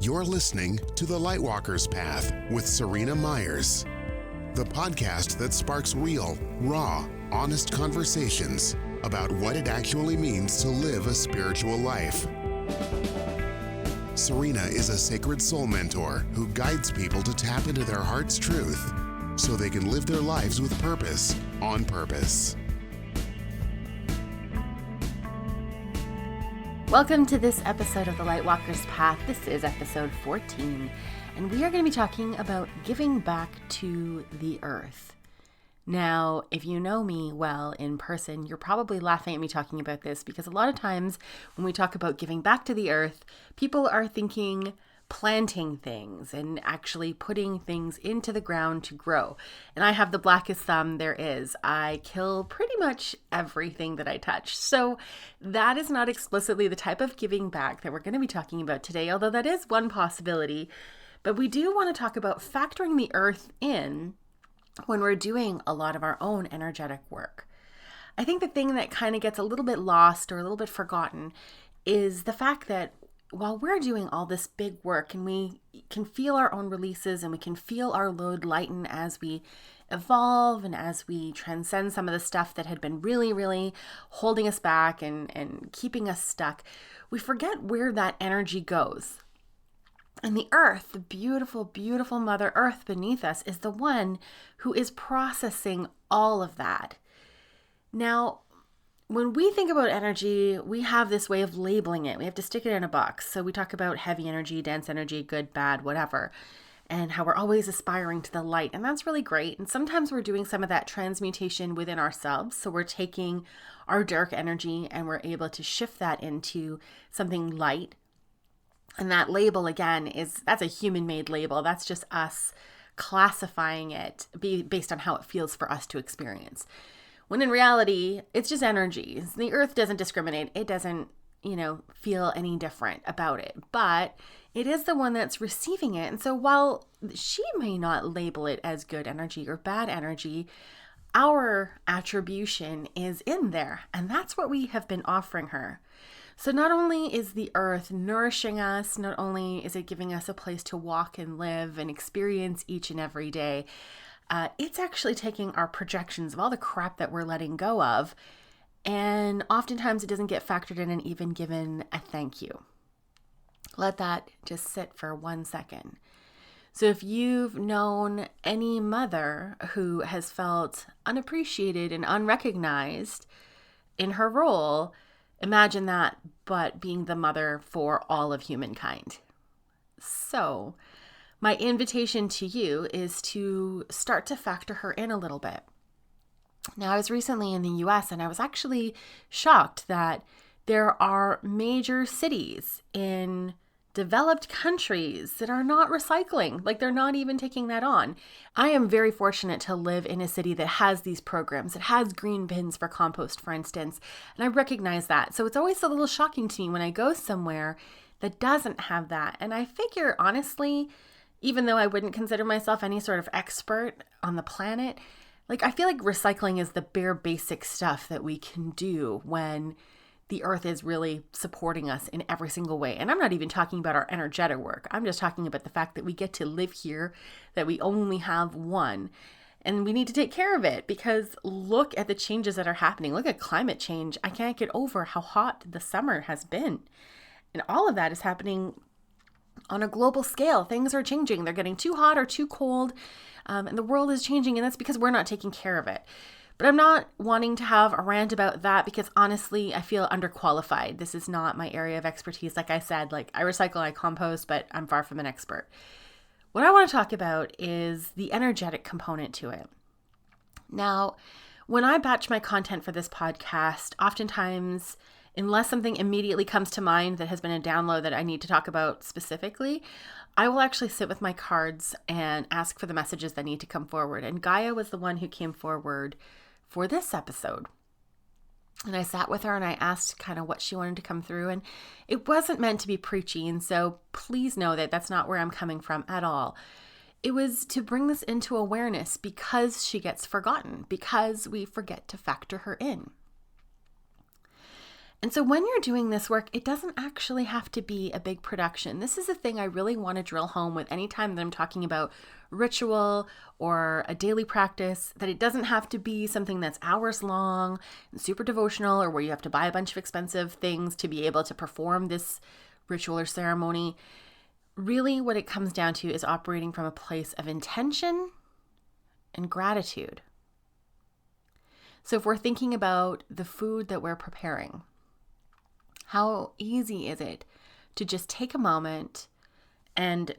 You're listening to The Lightwalker's Path with Seryna Myers, the podcast that sparks real, raw, honest conversations about what it actually means to live a spiritual life. Seryna is a sacred soul mentor who guides people to tap into their heart's truth so they can live their lives with purpose, on purpose. Welcome to this episode of The Lightwalker's Path. This is episode 14, and we are going to be talking about giving back to the earth. Now, if you know me well in person, you're probably laughing at me talking about this because a lot of times when we talk about giving back to the earth, people are thinking planting things and actually putting things into the ground to grow. And I have the blackest thumb there is. I kill pretty much everything that I touch. So that is not explicitly the type of giving back that we're going to be talking about today, although that is one possibility. But we do want to talk about factoring the earth in when we're doing a lot of our own energetic work. I think the thing that kind of gets a little bit lost or a little bit forgotten is the fact that while we're doing all this big work and we can feel our own releases and we can feel our load lighten as we evolve and as we transcend some of the stuff that had been really holding us back and keeping us stuck, we forget where that energy goes. And the earth, the beautiful, beautiful Mother Earth beneath us, is the one who is processing all of that. Now, when we think about energy, we have this way of labeling it. We have to stick it in a box. So we talk about heavy energy, dense energy, good, bad, whatever, and how we're always aspiring to the light. And that's really great. And sometimes we're doing some of that transmutation within ourselves. So we're taking our dark energy and we're able to shift that into something light. And that label, again, that's a human-made label. That's just us classifying it based on how it feels for us to experience. When in reality, it's just energy. The earth doesn't discriminate. It doesn't, feel any different about it. But it is the one that's receiving it. And so while she may not label it as good energy or bad energy, our attribution is in there. And that's what we have been offering her. So not only is the earth nourishing us, not only is it giving us a place to walk and live and experience each and every day, it's actually taking our projections of all the crap that we're letting go of, and oftentimes it doesn't get factored in and even given a thank you. Let that just sit for 1 second. So if you've known any mother who has felt unappreciated and unrecognized in her role, imagine that, but being the mother for all of humankind. So my invitation to you is to start to factor her in a little bit. Now, I was recently in the US and I was actually shocked that there are major cities in developed countries that are not recycling. Like, they're not even taking that on. I am very fortunate to live in a city that has these programs. It has green bins for compost, for instance, and I recognize that. So it's always a little shocking to me when I go somewhere that doesn't have that. And I figure, honestly, even though I wouldn't consider myself any sort of expert on the planet, I feel like recycling is the bare basic stuff that we can do when the earth is really supporting us in every single way. And I'm not even talking about our energetic work. I'm just talking about the fact that we get to live here, that we only have one, and we need to take care of it because look at the changes that are happening. Look at climate change. I can't get over how hot the summer has been. And all of that is happening on a global scale. Things are changing. They're getting too hot or too cold, and the world is changing, and that's because we're not taking care of it. But I'm not wanting to have a rant about that because honestly, I feel underqualified. This is not my area of expertise. Like I said, I recycle, I compost, but I'm far from an expert. What I want to talk about is the energetic component to it. Now, when I batch my content for this podcast, oftentimes, unless something immediately comes to mind that has been a download that I need to talk about specifically, I will actually sit with my cards and ask for the messages that need to come forward. And Gaia was the one who came forward for this episode. And I sat with her and I asked kind of what she wanted to come through. And it wasn't meant to be preachy. And so please know that that's not where I'm coming from at all. It was to bring this into awareness because she gets forgotten, because we forget to factor her in. And so when you're doing this work, it doesn't actually have to be a big production. This is a thing I really want to drill home with anytime that I'm talking about ritual or a daily practice, that it doesn't have to be something that's hours long and super devotional, or where you have to buy a bunch of expensive things to be able to perform this ritual or ceremony. Really, what it comes down to is operating from a place of intention and gratitude. So if we're thinking about the food that we're preparing, how easy is it to just take a moment and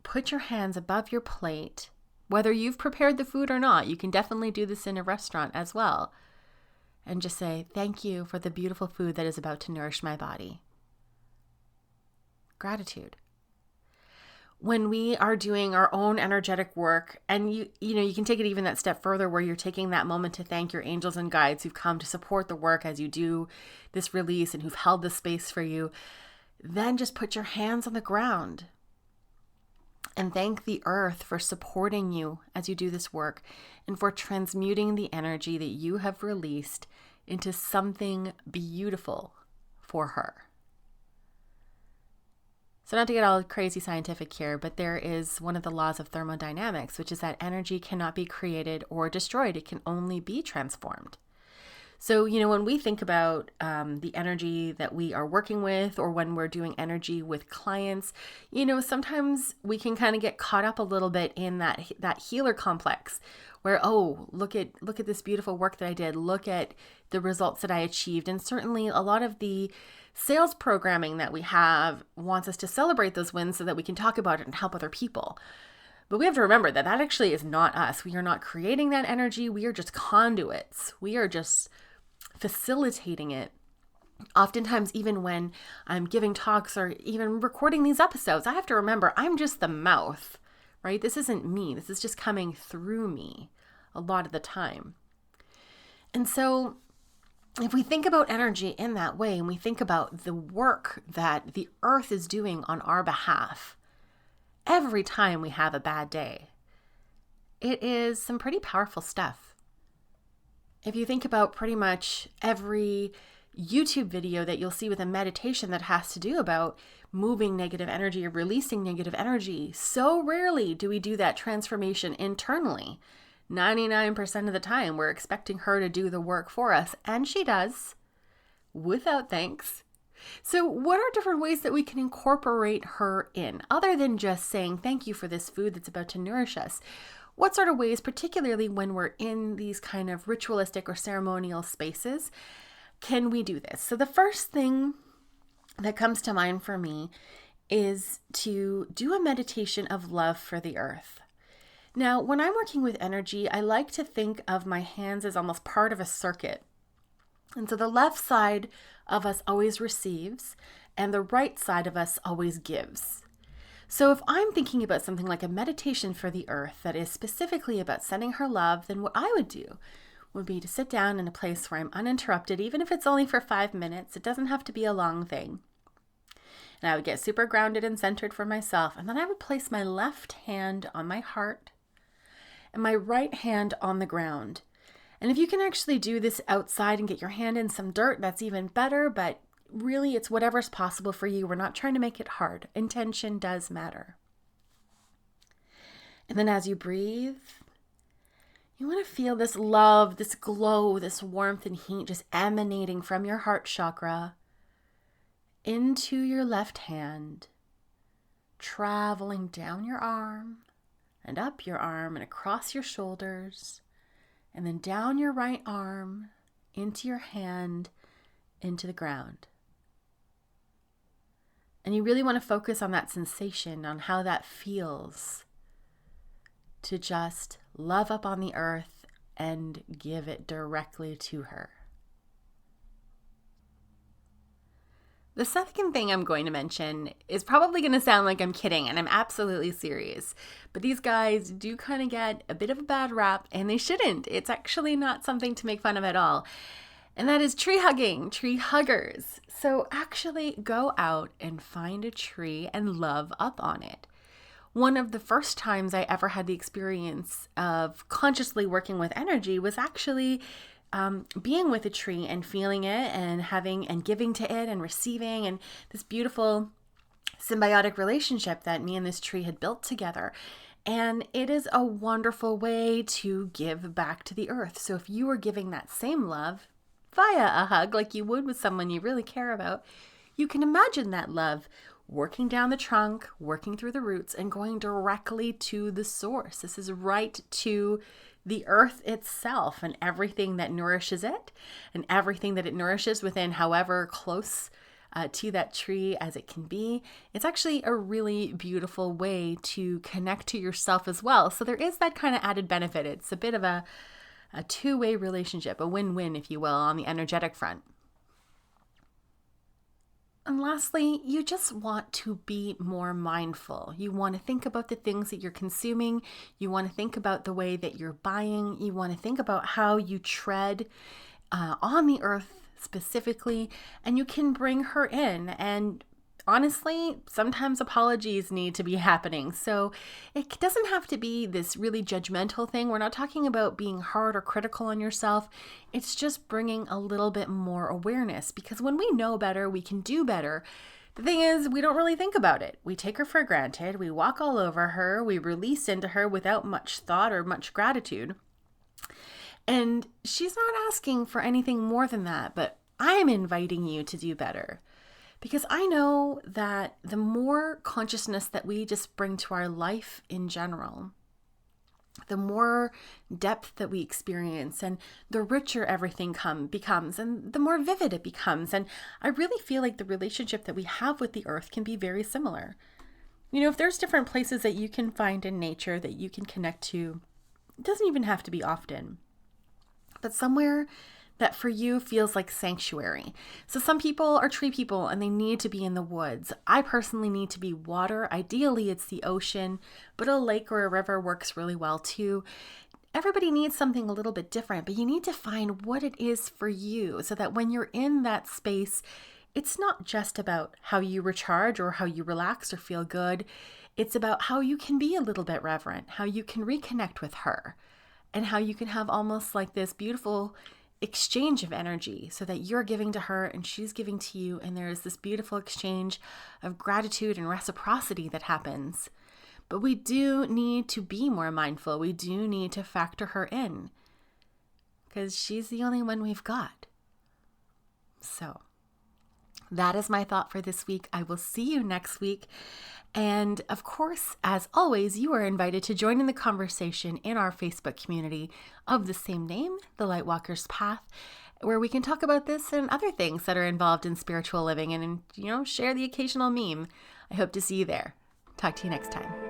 put your hands above your plate, whether you've prepared the food or not? You can definitely do this in a restaurant as well, and just say, thank you for the beautiful food that is about to nourish my body. Gratitude. When we are doing our own energetic work, and you can take it even that step further, where you're taking that moment to thank your angels and guides who've come to support the work as you do this release and who've held the space for you, then just put your hands on the ground and thank the earth for supporting you as you do this work and for transmuting the energy that you have released into something beautiful for her. So not to get all crazy scientific here, but there is one of the laws of thermodynamics, which is that energy cannot be created or destroyed. It can only be transformed. So, when we think about the energy that we are working with, or when we're doing energy with clients, sometimes we can kind of get caught up a little bit in that healer complex where, oh, look at this beautiful work that I did. Look at the results that I achieved. And certainly a lot of the sales programming that we have wants us to celebrate those wins so that we can talk about it and help other people. But we have to remember that actually is not us. We are not creating that energy. We are just conduits. We are just facilitating it. Oftentimes, even when I'm giving talks or even recording these episodes, I have to remember I'm just the mouth, right? This isn't me. This is just coming through me a lot of the time. And so if we think about energy in that way, and we think about the work that the earth is doing on our behalf, every time we have a bad day, it is some pretty powerful stuff. If you think about pretty much every YouTube video that you'll see with a meditation that has to do about moving negative energy or releasing negative energy, so rarely do we do that transformation internally. 99% of the time, we're expecting her to do the work for us, and she does, without thanks. So what are different ways that we can incorporate her in, other than just saying thank you for this food that's about to nourish us? What sort of ways, particularly when we're in these kind of ritualistic or ceremonial spaces, can we do this? So the first thing that comes to mind for me is to do a meditation of love for the earth. Now, when I'm working with energy, I like to think of my hands as almost part of a circuit. And so the left side of us always receives, and the right side of us always gives. So if I'm thinking about something like a meditation for the earth that is specifically about sending her love, then what I would do would be to sit down in a place where I'm uninterrupted, even if it's only for 5 minutes. It doesn't have to be a long thing. And I would get super grounded and centered for myself. And then I would place my left hand on my heart and my right hand on the ground. And if you can actually do this outside and get your hand in some dirt, that's even better. But really, it's whatever's possible for you. We're not trying to make it hard. Intention does matter. And then as you breathe, you want to feel this love, this glow, this warmth and heat just emanating from your heart chakra into your left hand, traveling down your arm and up your arm and across your shoulders, and then down your right arm into your hand, into the ground. And you really want to focus on that sensation, on how that feels to just love up on the earth and give it directly to her. The second thing I'm going to mention is probably going to sound like I'm kidding, and I'm absolutely serious. But these guys do kind of get a bit of a bad rap, and they shouldn't. It's actually not something to make fun of at all. And that is tree hugging, tree huggers. So actually go out and find a tree and love up on it. One of the first times I ever had the experience of consciously working with energy was actually being with a tree and feeling it and having and giving to it and receiving, and this beautiful symbiotic relationship that me and this tree had built together. And it is a wonderful way to give back to the earth. So if you were giving that same love via a hug, like you would with someone you really care about, you can imagine that love working down the trunk, working through the roots, and going directly to the source. This is right to the earth itself and everything that nourishes it and everything that it nourishes within however close to that tree as it can be. It's actually a really beautiful way to connect to yourself as well. So there is that kind of added benefit. It's a bit of a two-way relationship, a win-win, if you will, on the energetic front. And lastly, you just want to be more mindful. You want to think about the things that you're consuming. You want to think about the way that you're buying. You want to think about how you tread on the earth specifically, and you can bring her in. And honestly, sometimes apologies need to be happening. So it doesn't have to be this really judgmental thing. We're not talking about being hard or critical on yourself. It's just bringing a little bit more awareness, because when we know better, we can do better. The thing is, we don't really think about it. We take her for granted. We walk all over her. We release into her without much thought or much gratitude. And she's not asking for anything more than that, but I'm inviting you to do better. Because I know that the more consciousness that we just bring to our life in general, the more depth that we experience and the richer everything becomes and the more vivid it becomes. And I really feel like the relationship that we have with the earth can be very similar. You know, if there's different places that you can find in nature that you can connect to, it doesn't even have to be often, but somewhere that for you feels like sanctuary. So some people are tree people and they need to be in the woods. I personally need to be water. Ideally, it's the ocean, but a lake or a river works really well too. Everybody needs something a little bit different, but you need to find what it is for you so that when you're in that space, it's not just about how you recharge or how you relax or feel good. It's about how you can be a little bit reverent, how you can reconnect with her, and how you can have almost like this beautiful exchange of energy so that you're giving to her and she's giving to you, and there is this beautiful exchange of gratitude and reciprocity that happens. But we do need to be more mindful. We do need to factor her in because she's the only one we've got. So that is my thought for this week. I will see you next week. And of course, as always, you are invited to join in the conversation in our Facebook community of the same name, The Lightwalker's Path, where we can talk about this and other things that are involved in spiritual living and, share the occasional meme. I hope to see you there. Talk to you next time.